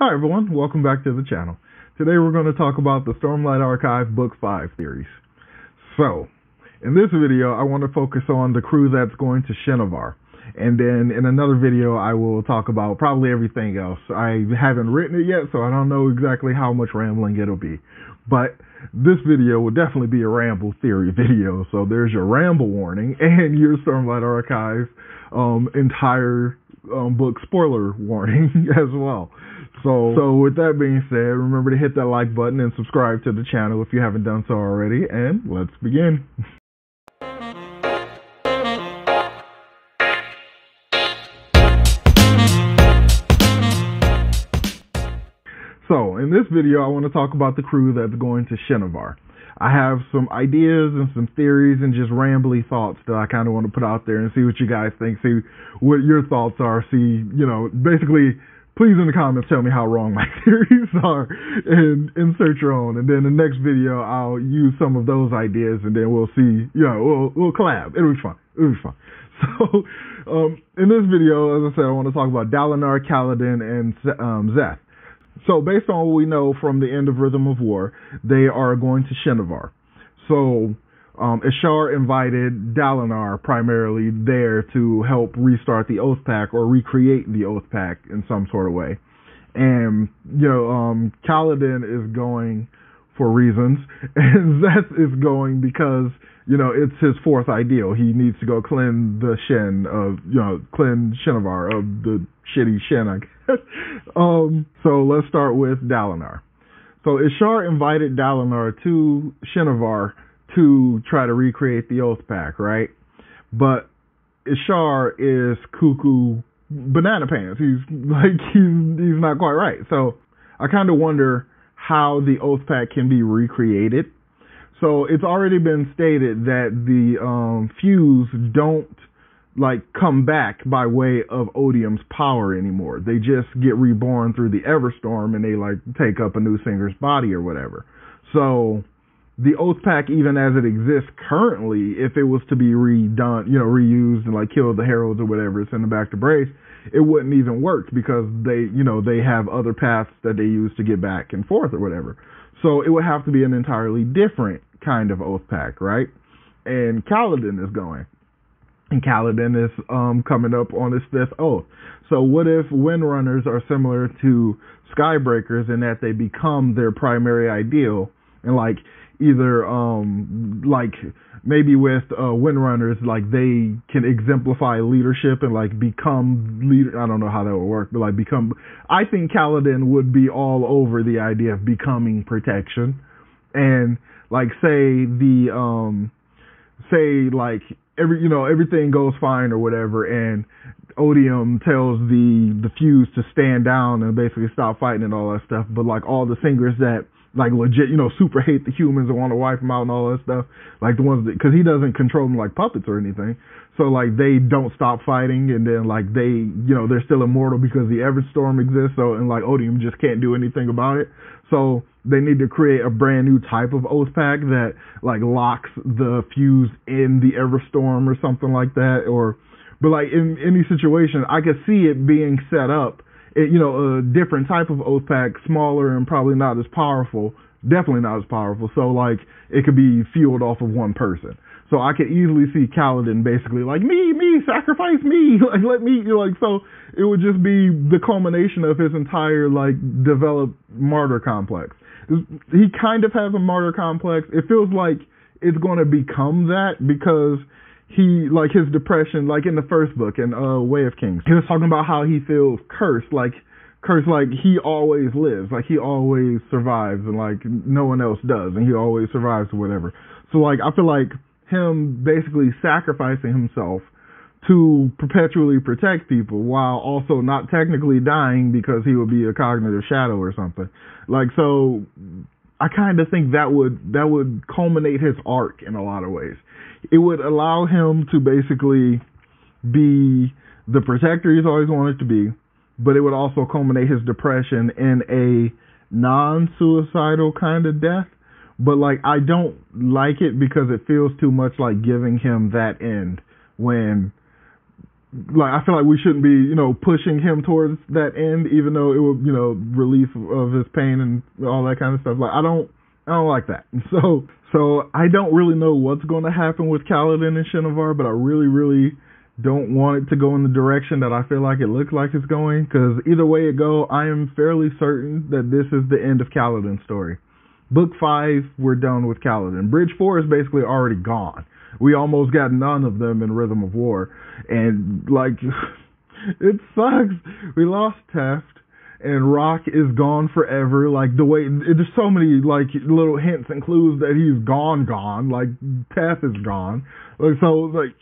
Hi everyone, welcome back to the channel. Today we're going to talk about the Stormlight Archive Book 5 series. So, in this video I want to focus on the crew that's going to Shinovar. And then in another video I will talk about probably everything else. I haven't written it yet, so I don't know exactly how much rambling it'll be. But this video will definitely be a ramble theory video. So there's your ramble warning and your Stormlight Archive entire book spoiler warning as well. So with that being said, remember to hit that like button and subscribe to the channel if you haven't done so already, and let's begin. So in this video, I want to talk about the crew that's going to Shinovar. I have some ideas and some theories and just rambly thoughts that I kind of want to put out there and see what you guys think, see what your thoughts are, see, basically, please in the comments tell me how wrong my theories are and insert your own. And then the next video, I'll use some of those ideas and then we'll see, we'll collab. It'll be fun. So, in this video, as I said, I want to talk about Dalinar, Kaladin, and Szeth. So based on what we know from the end of Rhythm of War, they are going to Shinovar. So Ishar invited Dalinar primarily there to help restart the Oath Pact or recreate the Oath Pact in some sort of way. And, Kaladin is going for reasons, and Szeth is going because, it's his fourth ideal. He needs to go cleanse the Shin of, cleanse Shinovar of the shitty Shin, I guess. So let's start with Dalinar. So Ishar invited Dalinar to Shinovar to try to recreate the Oath Pact, right? But Ishar is cuckoo banana pants. He's not quite right. So I kind of wonder how the Oath Pact can be recreated. So it's already been stated that the Fuse don't come back by way of Odium's power anymore. They just get reborn through the Everstorm and they take up a new singer's body or whatever. So the Oath Pact, even as it exists currently, if it was to be redone, reused and kill the heralds or whatever, send them back to Brace, it wouldn't even work because they have other paths that they use to get back and forth or whatever. So it would have to be an entirely different kind of Oath Pact, right? And Kaladin is going. And Kaladin is coming up on his fifth oath. So what if Windrunners are similar to Skybreakers in that they become their primary ideal, and either maybe with Windrunners they can exemplify leadership and become leader. I don't know how that would work, but become. I think Kaladin would be all over the idea of becoming protection, and everything goes fine or whatever, and Odium tells the Fuse to stand down and basically stop fighting and all that stuff. But all the singers that legit, super hate the humans and want to wipe them out and all that stuff, the ones that, because he doesn't control them like puppets or anything. So they don't stop fighting, and then they're still immortal because the Everstorm exists. So and Odium just can't do anything about it. So they need to create a brand new type of Oath Pact that locks the Fuse in the Everstorm or something like that. But in any situation, I could see it being set up. A different type of Oath Pact, smaller and probably not as powerful. Definitely not as powerful. So it could be fueled off of one person. So I could easily see Kaladin basically me, sacrifice me, let me, so it would just be the culmination of his entire developed martyr complex. He kind of has a martyr complex. It feels like it's going to become that because he, his depression, in the first book in Way of Kings, he was talking about how he feels cursed, he always lives, he always survives, and no one else does, and he always survives or whatever. So I feel him basically sacrificing himself to perpetually protect people while also not technically dying because he would be a cognitive shadow or something. So I kind of think that would culminate his arc in a lot of ways. It would allow him to basically be the protector he's always wanted to be, but it would also culminate his depression in a non-suicidal kind of death. But I don't like it because it feels too much like giving him that end when like, I feel like we shouldn't be, pushing him towards that end, even though it would, relief of his pain and all that kind of stuff. Like, I don't like that. So I don't really know what's going to happen with Kaladin and Shinovar, but I really, really don't want it to go in the direction that I feel like it looks like it's going, because either way it go, I am fairly certain that this is the end of Kaladin's story. Book 5, we're done with Kaladin. Bridge 4 is basically already gone. We almost got none of them in Rhythm of War, and like, it sucks. We lost Teft, and Rock is gone forever. Like, the way, there's so many like little hints and clues that he's gone. Like, Teft is gone. Like, so, like,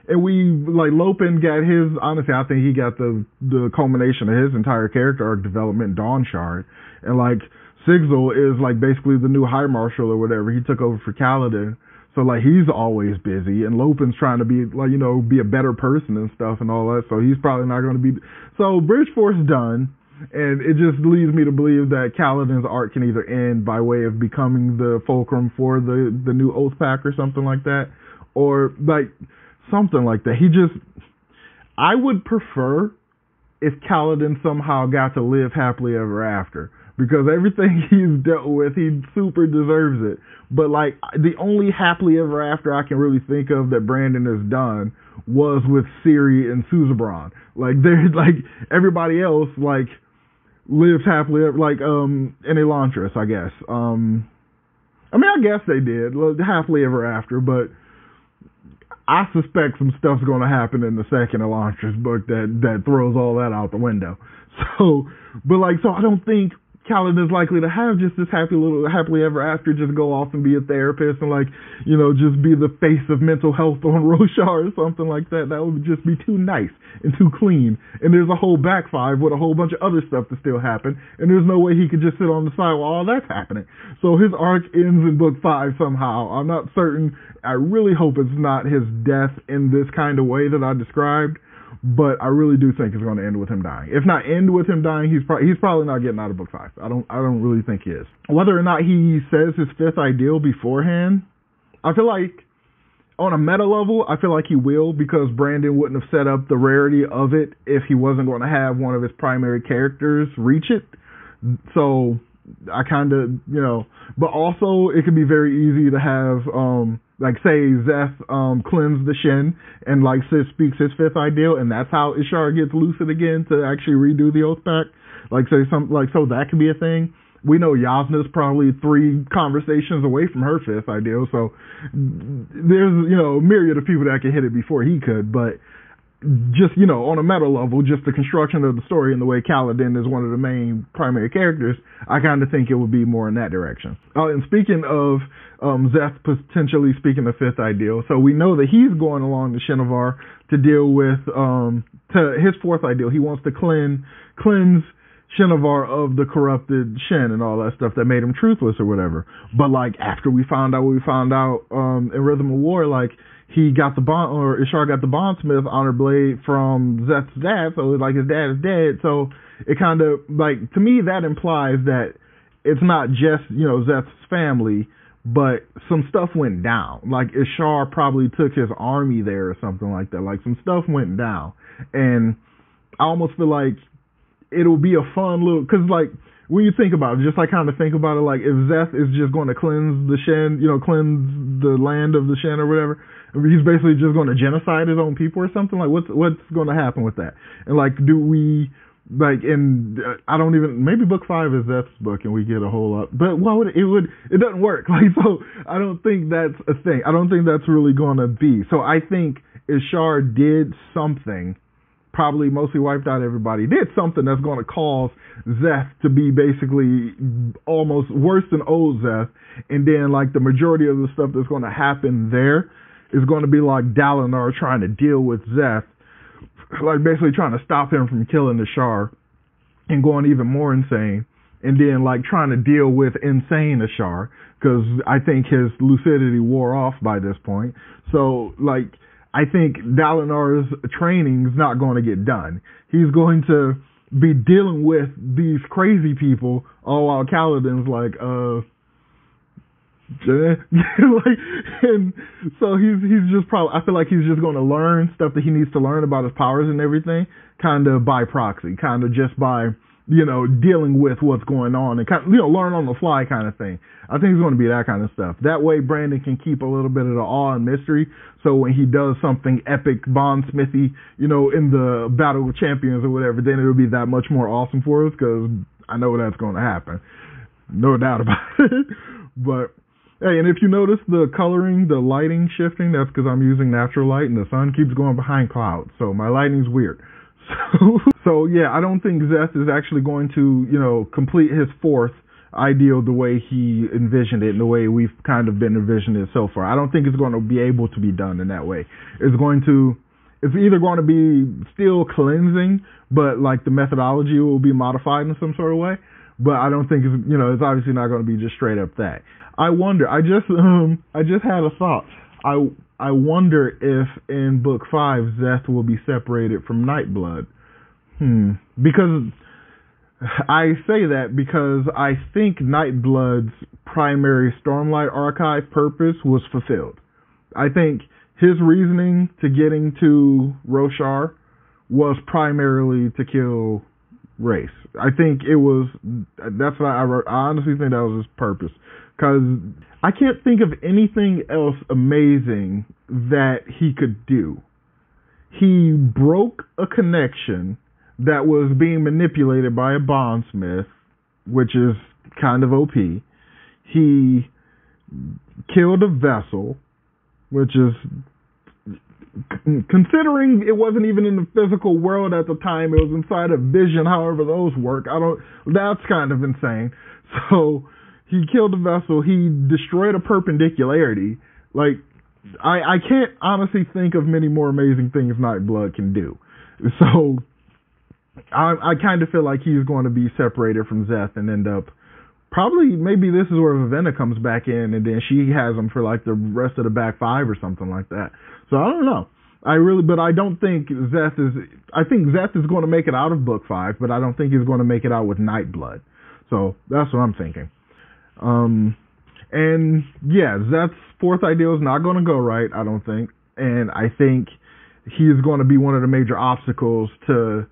and we, like, Lopin got his, honestly, I think he got the culmination of his entire character arc development, Dawn Shard. And, like, Sigil is, like, basically the new High Marshal or whatever. He took over for Kaladin. So, like, he's always busy. And Lopin's trying to be, like, be a better person and stuff and all that. So he's probably not going to be. So Bridge Force done. And it just leads me to believe that Kaladin's arc can either end by way of becoming the fulcrum for the new Oath Pack or something like that. Or, like, something like that. I would prefer if Kaladin somehow got to live happily ever after. Because everything he's dealt with, he super deserves it. But, like, the only happily ever after I can really think of that Brandon has done was with Ciri and Suzerain. Like, everybody else, like, lives happily ever, like, in Elantris, I guess. I guess they did, happily ever after, but I suspect some stuff's going to happen in the second Elantris book that throws all that out the window. So I don't think Kaladin's likely to have just this happily ever after, just go off and be a therapist and, like, just be the face of mental health on Roshar or something like that. That would just be too nice and too clean. And there's a whole back 5 with a whole bunch of other stuff to still happen. And there's no way he could just sit on the side while all that's happening. So his arc ends in book 5 somehow. I'm not certain. I really hope it's not his death in this kind of way that I described. But I really do think it's going to end with him dying. If not end with him dying, he's probably not getting out of book 5. I don't really think he is. Whether or not he says his 5th ideal beforehand, I feel like on a meta level, I feel like he will, because Brandon wouldn't have set up the rarity of it if he wasn't going to have one of his primary characters reach it. So I kind of, but also it could be very easy to have, like, say Zeth cleanse the Shin and, like, speaks his 5th ideal, and that's how Ishar gets lucid again to actually redo the Oath Pact. Like, say something like, so that could be a thing. We know Yasna's probably 3 conversations away from her 5th ideal, so there's, a myriad of people that can hit it before he could, but just, on a meta level, just the construction of the story and the way Kaladin is one of the main primary characters, I kind of think it would be more in that direction. And speaking of Zeth potentially speaking the 5th ideal, so we know that he's going along to Shinovar to deal with to his 4th ideal. He wants to cleanse Shinovar of the corrupted Shin and all that stuff that made him truthless or whatever. But, like, after we found out in Rhythm of War, like, he got the bond, or Ishar got the bondsmith honor blade from Zeth's dad, so like his dad is dead. So it kind of, like, to me that implies that it's not just, Zeth's family, but some stuff went down. Like, Ishar probably took his army there or something like that. Like, some stuff went down. And I almost feel like it'll be a fun little, because, like, when you think about it, just like kind of think about it, like, if Zeth is just going to cleanse the Shen, cleanse the land of the Shen or whatever, he's basically just going to genocide his own people or something. Like, what's going to happen with that? And, like, do we, like, I don't even, maybe book 5 is Zeth's book and we get a whole lot, but it doesn't work. Like, so I don't think that's a thing. I don't think that's really going to be. So I think Ishar did something, probably mostly wiped out everybody, did something that's going to cause Zeth to be basically almost worse than old Zeth. And then, like, the majority of the stuff that's going to happen there is going to be like Dalinar trying to deal with Zeth, like basically trying to stop him from killing the Ishar and going even more insane. And then, like, trying to deal with insane Ishar, because I think his lucidity wore off by this point. So, like, I think Dalinar's training's not going to get done. He's going to be dealing with these crazy people, all while Kaladin's like, like, and so he's just probably, I feel like he's just going to learn stuff that he needs to learn about his powers and everything, kind of by proxy, kind of just by, you know, dealing with what's going on and kind of, you know, learn on the fly kind of thing. I think it's going to be that kind of stuff. That way Brandon can keep a little bit of the awe and mystery. So when he does something epic, bondsmithy, you know, in the Battle of Champions or whatever, then it'll be that much more awesome for us, because I know that's going to happen. No doubt about it. But hey, and if you notice the coloring, the lighting shifting, that's because I'm using natural light and the sun keeps going behind clouds. So my lighting's weird. So yeah, I don't think Zeth is actually going to, you know, complete his fourth ideal the way he envisioned it and the way we've kind of been envisioning it so far. I don't think it's going to be able to be done in that way. It's either going to be still cleansing, but like the methodology will be modified in some sort of way. But I don't think it's, you know, it's obviously not going to be just straight up that. I wonder, I just had a thought. I wonder if in book 5 Zeth will be separated from Nightblood. Because I say that because I think Nightblood's primary Stormlight Archive purpose was fulfilled. I think his reasoning to getting to Roshar was primarily to kill Race. I think that's what I honestly think that was his purpose. Because I can't think of anything else amazing that he could do. He broke a connection that was being manipulated by a bondsmith, which is kind of OP. He killed a vessel, which is, considering it wasn't even in the physical world at the time, it was inside a vision, however those work. That's kind of insane. So he killed a vessel, he destroyed a perpendicularity. Like, I can't honestly think of many more amazing things Nightblood can do. So I kind of feel like he's going to be separated from Zeth and end up, probably, maybe this is where Vivenna comes back in and then she has him for like the rest of the back 5 or something like that. So I don't know. But I don't think I think Zeth is going to make it out of book 5, but I don't think he's going to make it out with Nightblood. So that's what I'm thinking. And yeah, Zeth's fourth ideal is not going to go right, I don't think. And I think he's going to be one of the major obstacles to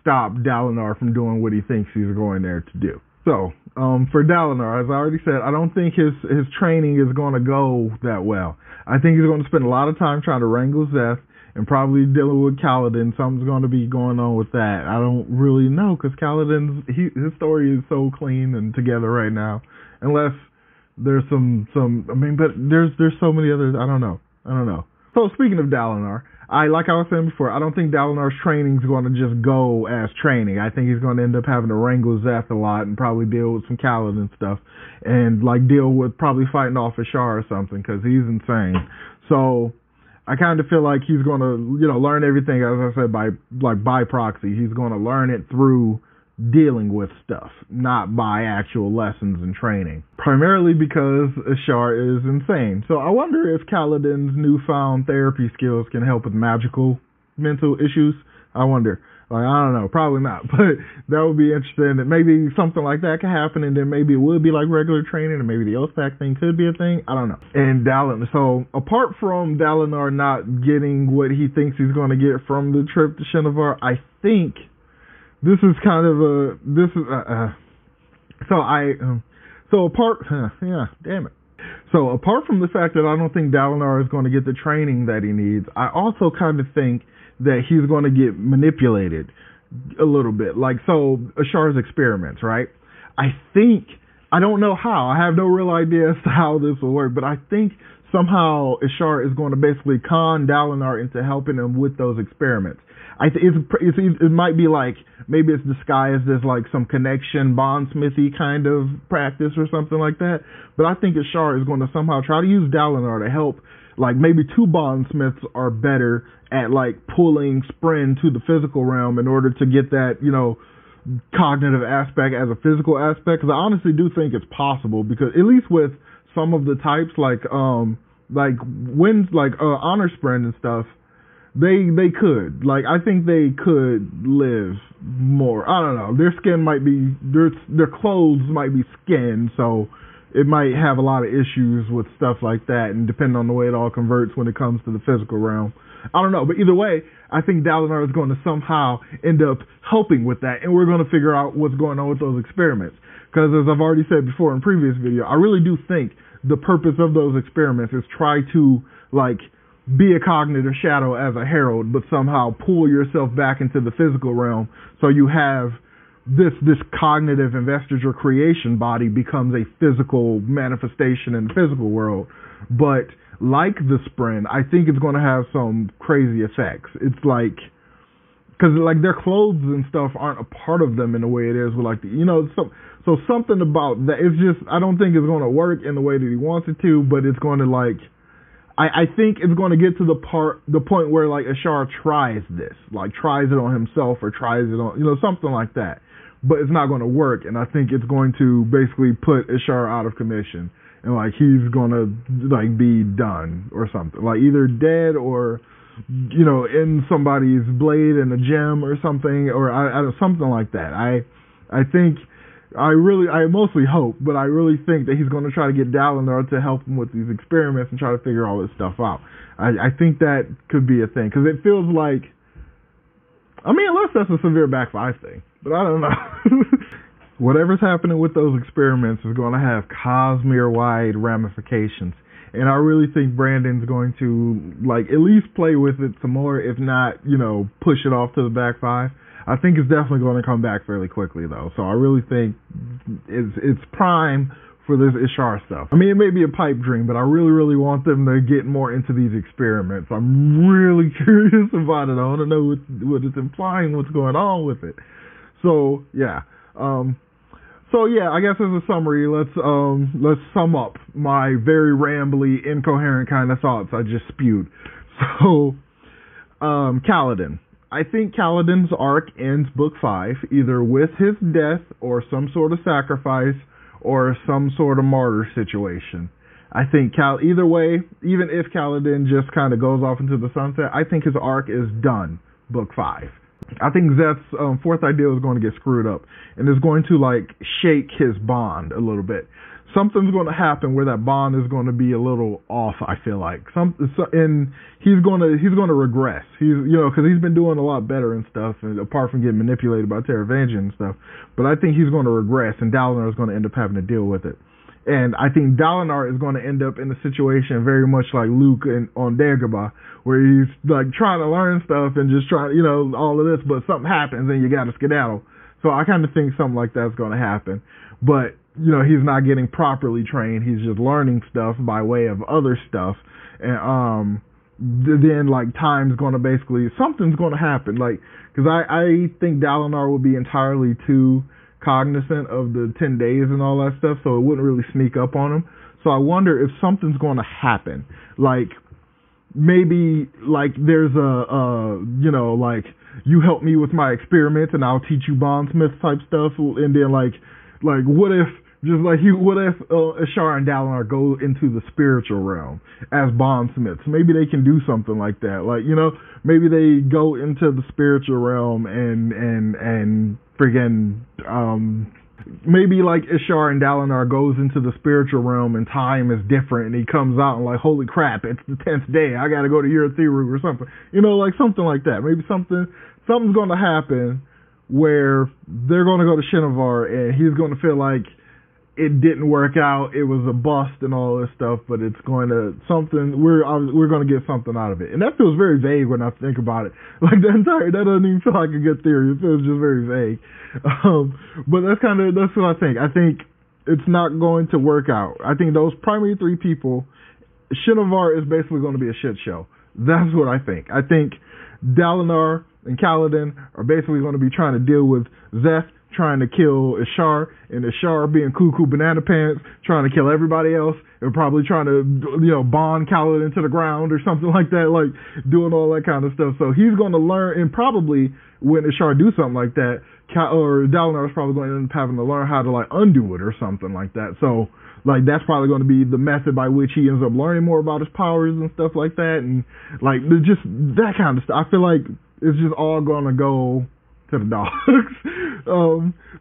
stop Dalinar from doing what he thinks he's going there to do. So, for Dalinar, as I already said, I don't think his training is going to go that well. I think he's going to spend a lot of time trying to wrangle Zeth and probably dealing with Kaladin. Something's going to be going on with that. I don't really know, because Kaladin's, his story is so clean and together right now. Unless there's but there's so many others. I don't know. So speaking of Dalinar, like I was saying before, I don't think Dalinar's training is going to just go as training. I think he's going to end up having to wrangle Zeth a lot and probably deal with some Kaladin stuff and like deal with probably fighting off Ashar or something, because he's insane. So I kind of feel like he's going to, you know, learn everything, as I said, by proxy. He's going to learn it through dealing with stuff, not by actual lessons and training. Primarily because Ashar is insane. So I wonder if Kaladin's newfound therapy skills can help with magical mental issues. I wonder. Like, I don't know, probably not, but that would be interesting. That maybe something like that could happen, and then maybe it would be like regular training, and maybe the Oathpact thing could be a thing. I don't know. And Dalinar. So apart from Dalinar not getting what he thinks he's going to get from the trip to Shinovar, I think this is kind of So apart from the fact that I don't think Dalinar is going to get the training that he needs, I also kind of think that he's going to get manipulated a little bit. Like, so Ashar's experiments, right? I don't know how. I have no real idea as to how this will work, but I think somehow Ashar is going to basically con Dalinar into helping him with those experiments. It might be like, maybe it's disguised as like some connection, bondsmithy kind of practice or something like that. But I think Ashar is going to somehow try to use Dalinar to help. Like, maybe 2 bondsmiths are better at like pulling Spren to the physical realm in order to get that, you know, cognitive aspect as a physical aspect. Because I honestly do think it's possible, because at least with some of the types, like Honor Spren and stuff, they could, like, I think they could live more. I don't know. Their skin might be, their clothes might be skin, so it might have a lot of issues with stuff like that, and depending on the way it all converts when it comes to the physical realm. I don't know, but either way, I think Dalinar is going to somehow end up helping with that, and we're going to figure out what's going on with those experiments. Because as I've already said before in previous video, I really do think the purpose of those experiments is try to, like, be a cognitive shadow as a herald, but somehow pull yourself back into the physical realm, so you have this cognitive investiture creation body becomes a physical manifestation in the physical world. But like the Spren, I think it's going to have some crazy effects. It's like, because like their clothes and stuff aren't a part of them in the way it is with like the, you know, so something about that. It's just, I don't think it's going to work in the way that he wants it to, but it's going to like, I think it's going to get to the point where like Ashar tries this, like tries it on himself or tries it on, you know, something like that. But it's not going to work, and I think it's going to basically put Ashar out of commission, and like he's going to like be done or something, like either dead or, you know, in somebody's blade in a gem or something, or I something like that. I think. I mostly hope, but I really think that he's going to try to get Dalinar to help him with these experiments and try to figure all this stuff out. I think that could be a thing, because it feels like, I mean, unless that's a severe back 5 thing, but I don't know. Whatever's happening with those experiments is going to have Cosmere-wide ramifications, and I really think Brandon's going to, like, at least play with it some more, if not, you know, push it off to the back 5. I think it's definitely going to come back fairly quickly, though. So I really think it's prime for this Ishar stuff. I mean, it may be a pipe dream, but I really, really want them to get more into these experiments. I'm really curious about it. I want to know what it's implying, what's going on with it. So yeah. I guess as a summary, let's sum up my very rambly, incoherent kind of thoughts I just spewed. So, Kaladin. I think Kaladin's arc ends book 5 either with his death or some sort of sacrifice or some sort of martyr situation. I think either way, even if Kaladin just kind of goes off into the sunset, I think his arc is done, book 5. I think Zeth's fourth idea is going to get screwed up, and is going to like shake his bond a little bit. Something's going to happen where that bond is going to be a little off. I feel like and he's going to regress. Because he's been doing a lot better and stuff, and apart from getting manipulated by Taravangian and stuff. But I think he's going to regress, and Dalinar is going to end up having to deal with it. And I think Dalinar is going to end up in a situation very much like Luke on Dagobah, where he's like trying to learn stuff and just trying, all of this, but something happens and you got to skedaddle. So I kind of think something like that's going to happen. But he's not getting properly trained. He's just learning stuff by way of other stuff. And then, like, time's going to basically, something's going to happen. Like, because I think Dalinar will be entirely too cognizant of the 10 days and all that stuff, so it wouldn't really sneak up on him. So I wonder if something's going to happen. Like, maybe, like, there's like, you help me with my experiments and I'll teach you bondsmith type stuff. And then, like what if Ashar and Dalinar go into the spiritual realm as bondsmiths? Maybe they can do something like that. Like, maybe they go into the spiritual realm and friggin' maybe like Ashar and Dalinar goes into the spiritual realm and time is different, and he comes out and like, holy crap, it's the 10th day, I gotta go to Urithiru or something. Like something like that. Maybe something's gonna happen where they're gonna go to Shinovar and he's gonna feel like it didn't work out, it was a bust and all this stuff, but it's going to we're going to get something out of it. And that feels very vague when I think about it. Like that doesn't even feel like a good theory. It feels just very vague. But that's what I think. I think it's not going to work out. I think those primary 3 people, Shinovar is basically going to be a shit show. That's what I think. I think Dalinar and Kaladin are basically going to be trying to deal with Zeth trying to kill Ashar, and Ashar being cuckoo banana pants, trying to kill everybody else, and probably trying to, bond Kaladin to the ground or something like that, like doing all that kind of stuff. So he's going to learn, and probably when Ashar do something like that, or Dalinar is probably going to end up having to learn how to like undo it or something like that. So like that's probably going to be the method by which he ends up learning more about his powers and stuff like that, and like just that kind of stuff. I feel like it's just all going to go to the dogs.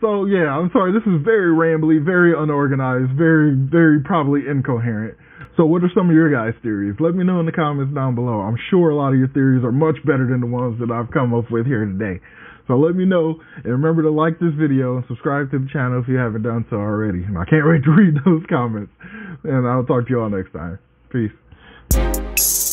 So yeah, I'm sorry. This is very rambly, very unorganized, very, very probably incoherent. So what are some of your guys' theories? Let me know in the comments down below. I'm sure a lot of your theories are much better than the ones that I've come up with here today. So let me know, and remember to like this video and subscribe to the channel if you haven't done so already. And I can't wait to read those comments. And I'll talk to you all next time. Peace.